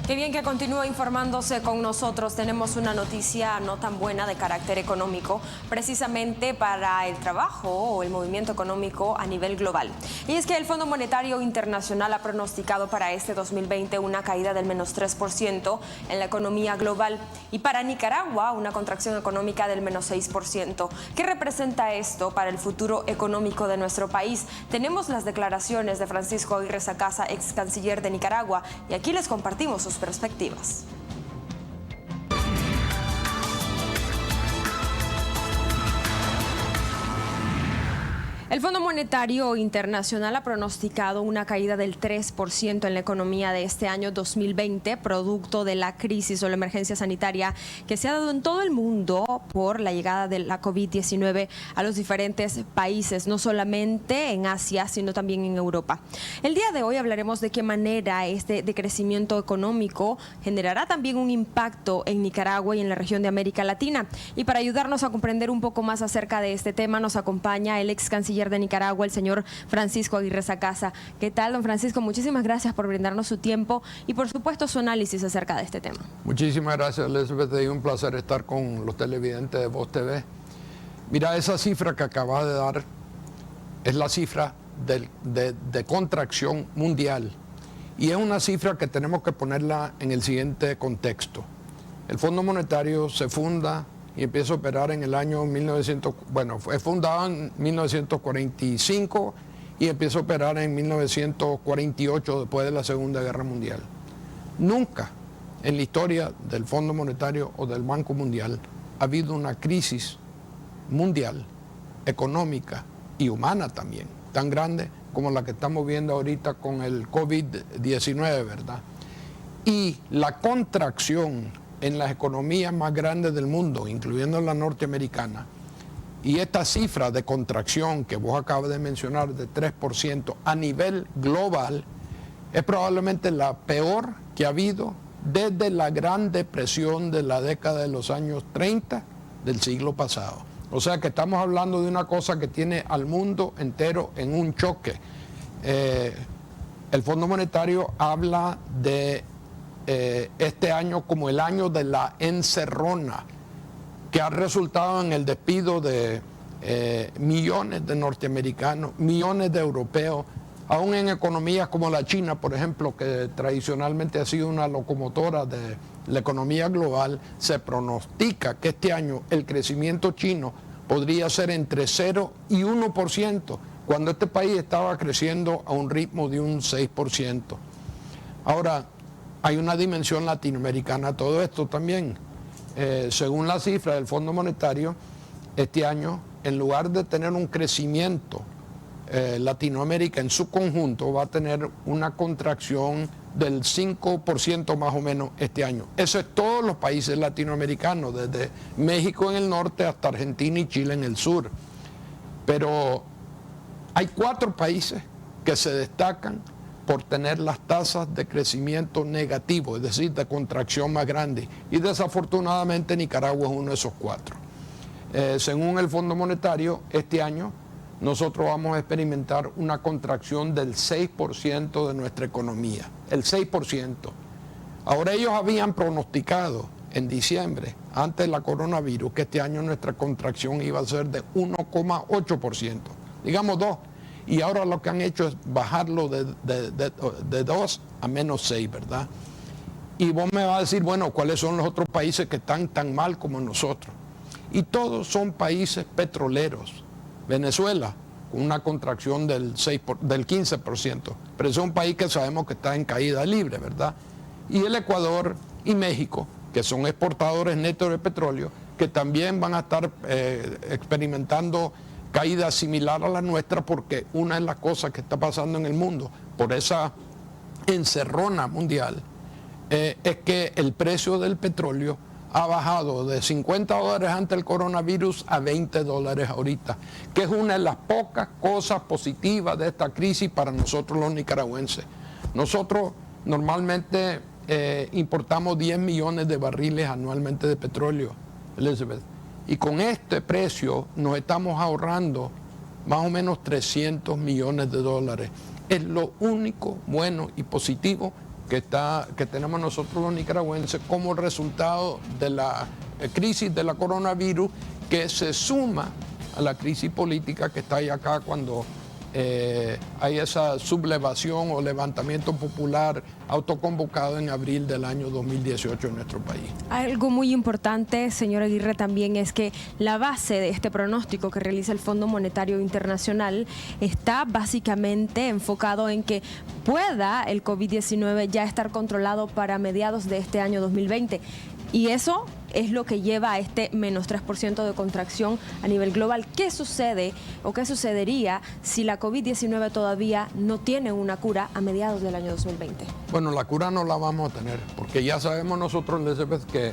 Qué bien que continúa informándose con nosotros. Tenemos una noticia no tan buena de carácter económico, precisamente para el trabajo o el movimiento económico a nivel global. Y es que el Fondo Monetario Internacional ha pronosticado para este 2020 una caída del menos 3% en la economía global y para Nicaragua una contracción económica del menos 6%. ¿Qué representa esto para el futuro económico de nuestro país? Tenemos las declaraciones de Francisco Aguirre Sacasa, ex canciller de Nicaragua, y aquí les compartimos sus perspectivas. El Fondo Monetario Internacional ha pronosticado una caída del 3% en la economía de este año 2020, producto de la crisis o la emergencia sanitaria que se ha dado en todo el mundo por la llegada de la COVID-19 a los diferentes países, no solamente en Asia, sino también en Europa. El día de hoy hablaremos de qué manera este decrecimiento económico generará también un impacto en Nicaragua y en la región de América Latina. Y para ayudarnos a comprender un poco más acerca de este tema, nos acompaña el ex canciller de Nicaragua, el señor Francisco Aguirre Sacasa. ¿Qué tal, don Francisco? Muchísimas gracias por brindarnos su tiempo y, por supuesto, su análisis acerca de este tema. Muchísimas gracias, Elizabeth. Es un placer estar con los televidentes de Voz TV. Mira, esa cifra que acabas de dar es la cifra de contracción mundial y es una cifra que tenemos que ponerla en el siguiente contexto. El Fondo Monetario se funda y empieza a operar en el año fue fundado en 1945 y empieza a operar en 1948, después de la Segunda Guerra Mundial. Nunca en la historia del Fondo Monetario o del Banco Mundial ha habido una crisis mundial, económica y humana también, tan grande como la que estamos viendo ahorita con el COVID-19, ¿verdad? Y la contracción en las economías más grandes del mundo, incluyendo la norteamericana, y esta cifra de contracción que vos acabas de mencionar de 3% a nivel global es probablemente la peor que ha habido desde la Gran Depresión de la década de los años 30 del siglo pasado. O sea que estamos hablando de una cosa que tiene al mundo entero en un choque. El Fondo Monetario habla de este año como el año de la encerrona, que ha resultado en el despido de millones de norteamericanos, millones de europeos, aún en economías como la China, por ejemplo, que tradicionalmente ha sido una locomotora de la economía global. Se pronostica que este año el crecimiento chino podría ser entre 0 y 1%, cuando este país estaba creciendo a un ritmo de un 6%. Ahora, hay una dimensión latinoamericana a todo esto también. Según la cifra del Fondo Monetario, este año, en lugar de tener un crecimiento, Latinoamérica en su conjunto va a tener una contracción del 5% más o menos este año. Eso es todos los países latinoamericanos, desde México en el norte hasta Argentina y Chile en el sur. Pero hay 4 países que se destacan por tener las tasas de crecimiento negativo, es decir, de contracción más grande. Y desafortunadamente Nicaragua es uno de esos 4. Según el Fondo Monetario, este año nosotros vamos a experimentar una contracción del 6% de nuestra economía, el 6%. Ahora, ellos habían pronosticado en diciembre, antes de la coronavirus, que este año nuestra contracción iba a ser de 1,8%, digamos 2%. Y ahora lo que han hecho es bajarlo de 2 a menos 6, ¿verdad? Y vos me vas a decir, bueno, ¿cuáles son los otros países que están tan mal como nosotros? Y todos son países petroleros. Venezuela, con una contracción del 15%, pero es un país que sabemos que está en caída libre, ¿verdad? Y el Ecuador y México, que son exportadores netos de petróleo, que también van a estar experimentando caída similar a la nuestra, porque una de las cosas que está pasando en el mundo por esa encerrona mundial es que el precio del petróleo ha bajado de $50 antes del coronavirus a $20 ahorita, que es una de las pocas cosas positivas de esta crisis para nosotros los nicaragüenses. Nosotros normalmente importamos 10 millones de barriles anualmente de petróleo, Elizabeth. Y con este precio nos estamos ahorrando más o menos $300 millones. Es lo único bueno y positivo que tenemos nosotros los nicaragüenses como resultado de la crisis de la coronavirus, que se suma a la crisis política que está ahí acá cuando hay esa sublevación o levantamiento popular autoconvocado en abril del año 2018 en nuestro país. Algo muy importante, señor Aguirre, también es que la base de este pronóstico que realiza el Fondo Monetario Internacional está básicamente enfocado en que pueda el COVID-19 ya estar controlado para mediados de este año 2020. Y eso es lo que lleva a este menos 3% de contracción a nivel global. ¿Qué sucede o qué sucedería si la COVID-19 todavía no tiene una cura a mediados del año 2020? Bueno, la cura no la vamos a tener, porque ya sabemos nosotros, Elizabeth, que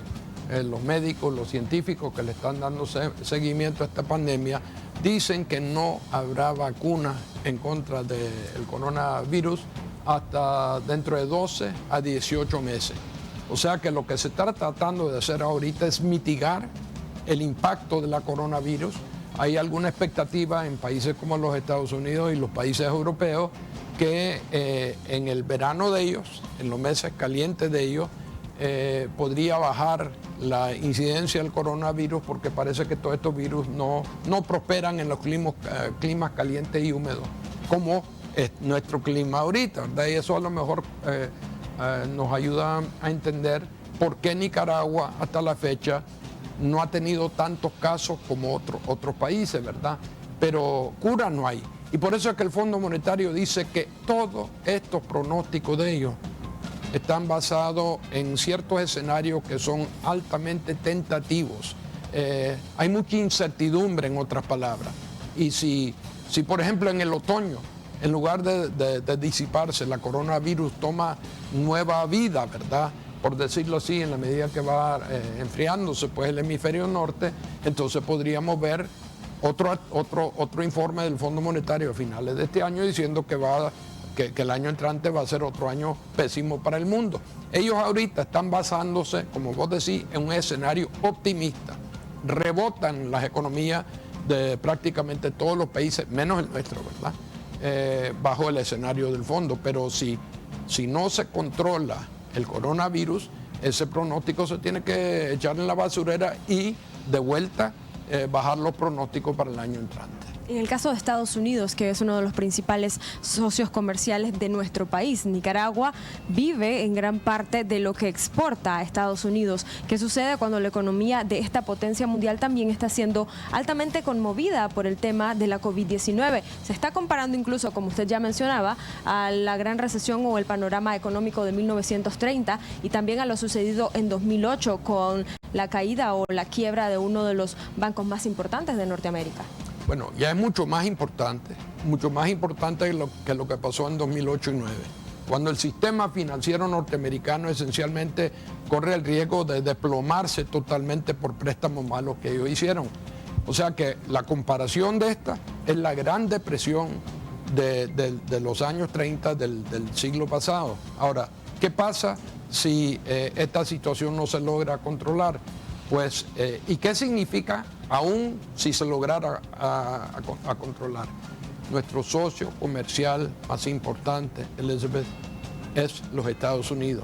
los médicos, los científicos que le están dando seguimiento a esta pandemia, dicen que no habrá vacuna en contra del coronavirus hasta dentro de 12 a 18 meses. O sea que lo que se está tratando de hacer ahorita es mitigar el impacto de la coronavirus. Hay alguna expectativa en países como los Estados Unidos y los países europeos que en el verano de ellos, en los meses calientes de ellos, podría bajar la incidencia del coronavirus, porque parece que todos estos virus no prosperan en los climas calientes y húmedos, como es nuestro clima ahorita, ¿verdad? Y eso a lo mejor nos ayuda a entender por qué Nicaragua hasta la fecha no ha tenido tantos casos como otros países, ¿verdad? Pero cura no hay. Y por eso es que el Fondo Monetario dice que todos estos pronósticos de ellos están basados en ciertos escenarios que son altamente tentativos. Hay mucha incertidumbre, en otras palabras. Y si por ejemplo en el otoño, en lugar de disiparse, la coronavirus toma nueva vida, ¿verdad? Por decirlo así, en la medida que va enfriándose pues el hemisferio norte, entonces podríamos ver otro informe del Fondo Monetario a finales de este año diciendo que el año entrante va a ser otro año pésimo para el mundo. Ellos ahorita están basándose, como vos decís, en un escenario optimista. Rebotan las economías de prácticamente todos los países, menos el nuestro, ¿verdad? Bajo el escenario del fondo, pero si no se controla el coronavirus, ese pronóstico se tiene que echar en la basurera y de vuelta bajar los pronósticos para el año entrante. En el caso de Estados Unidos, que es uno de los principales socios comerciales de nuestro país, Nicaragua vive en gran parte de lo que exporta a Estados Unidos. ¿Qué sucede cuando la economía de esta potencia mundial también está siendo altamente conmovida por el tema de la COVID-19? Se está comparando incluso, como usted ya mencionaba, a la gran recesión o el panorama económico de 1930 y también a lo sucedido en 2008 con la caída o la quiebra de uno de los bancos más importantes de Norteamérica. Bueno, ya es mucho más importante que lo que pasó en 2008 y 2009, cuando el sistema financiero norteamericano esencialmente corre el riesgo de desplomarse totalmente por préstamos malos que ellos hicieron. O sea que la comparación de esta es la Gran Depresión de los años 30 del siglo pasado. Ahora, ¿qué pasa si esta situación no se logra controlar? Pues, ¿y qué significa aún si se lograra a controlar? Nuestro socio comercial más importante, Elizabeth, es los Estados Unidos.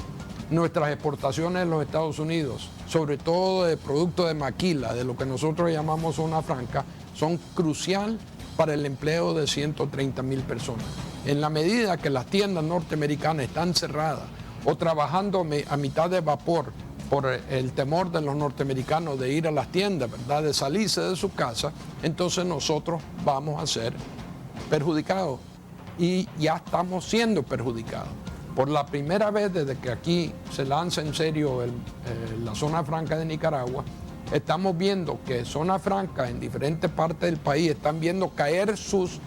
Nuestras exportaciones en los Estados Unidos, sobre todo de productos de maquila, de lo que nosotros llamamos zona franca, son crucial para el empleo de 130,000 personas. En la medida que las tiendas norteamericanas están cerradas o trabajando a mitad de vapor, por el temor de los norteamericanos de ir a las tiendas, ¿verdad?, de salirse de su casa, entonces nosotros vamos a ser perjudicados y ya estamos siendo perjudicados. Por la primera vez desde que aquí se lanza en serio la zona franca de Nicaragua, estamos viendo que zona franca en diferentes partes del país están viendo caer sus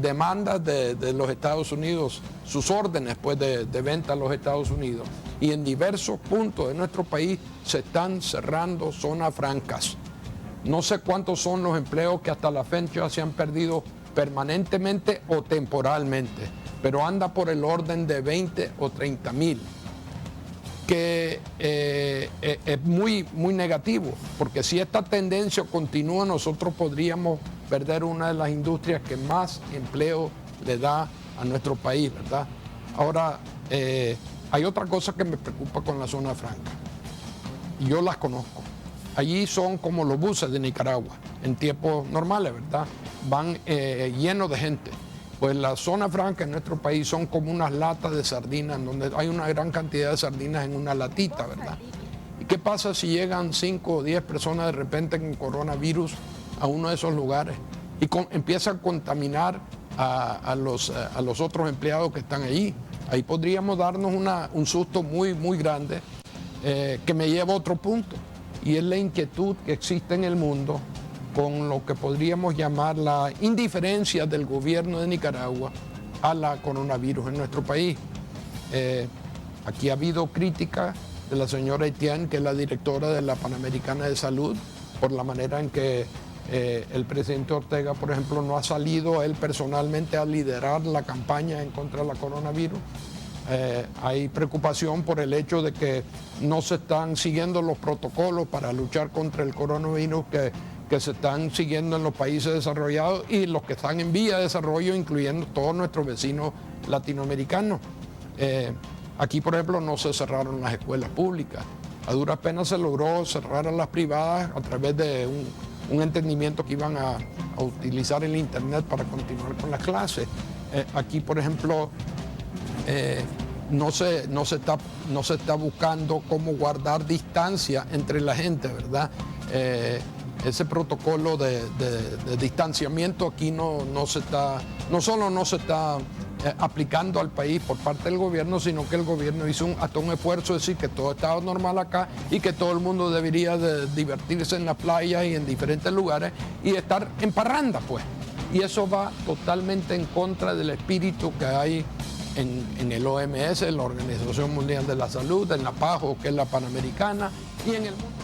demandas de los Estados Unidos, sus órdenes pues, de venta a los Estados Unidos. Y en diversos puntos de nuestro país se están cerrando zonas francas. No sé cuántos son los empleos que hasta la fecha se han perdido permanentemente o temporalmente, pero anda por el orden de 20 o 30,000, que es muy negativo, porque si esta tendencia continúa, nosotros podríamos perder una de las industrias que más empleo le da a nuestro país, ¿verdad? Ahora, Hay otra cosa que me preocupa con la zona franca. Yo las conozco. Allí son como los buses de Nicaragua, en tiempos normales, ¿verdad? Van llenos de gente. Pues la zona franca en nuestro país son como unas latas de sardinas, donde hay una gran cantidad de sardinas en una latita, ¿verdad? ¿Y qué pasa si llegan 5 o 10 personas de repente con coronavirus a uno de esos lugares y empiezan a contaminar a los otros empleados que están allí? Ahí podríamos darnos un susto muy, muy grande, que me lleva a otro punto, y es la inquietud que existe en el mundo con lo que podríamos llamar la indiferencia del gobierno de Nicaragua a la coronavirus en nuestro país. Aquí ha habido crítica de la señora Etienne, que es la directora de la Panamericana de Salud, por la manera en que el presidente Ortega, por ejemplo, no ha salido él personalmente a liderar la campaña en contra de la coronavirus. Hay preocupación por el hecho de que no se están siguiendo los protocolos para luchar contra el coronavirus que se están siguiendo en los países desarrollados y los que están en vía de desarrollo, incluyendo todos nuestros vecinos latinoamericanos. Aquí, por ejemplo, no se cerraron las escuelas públicas. A duras penas se logró cerrar a las privadas a través de un entendimiento que iban a utilizar el Internet para continuar con las clases. Aquí, por ejemplo, no se está buscando cómo guardar distancia entre la gente, ¿verdad? Ese protocolo de distanciamiento aquí no solo no se está aplicando al país por parte del gobierno, sino que el gobierno hizo hasta un esfuerzo de decir que todo estaba normal acá y que todo el mundo debería de divertirse en la playa y en diferentes lugares y estar en parranda, pues. Y eso va totalmente en contra del espíritu que hay en el OMS, en la Organización Mundial de la Salud, en la PAHO, que es la Panamericana, y en el mundo.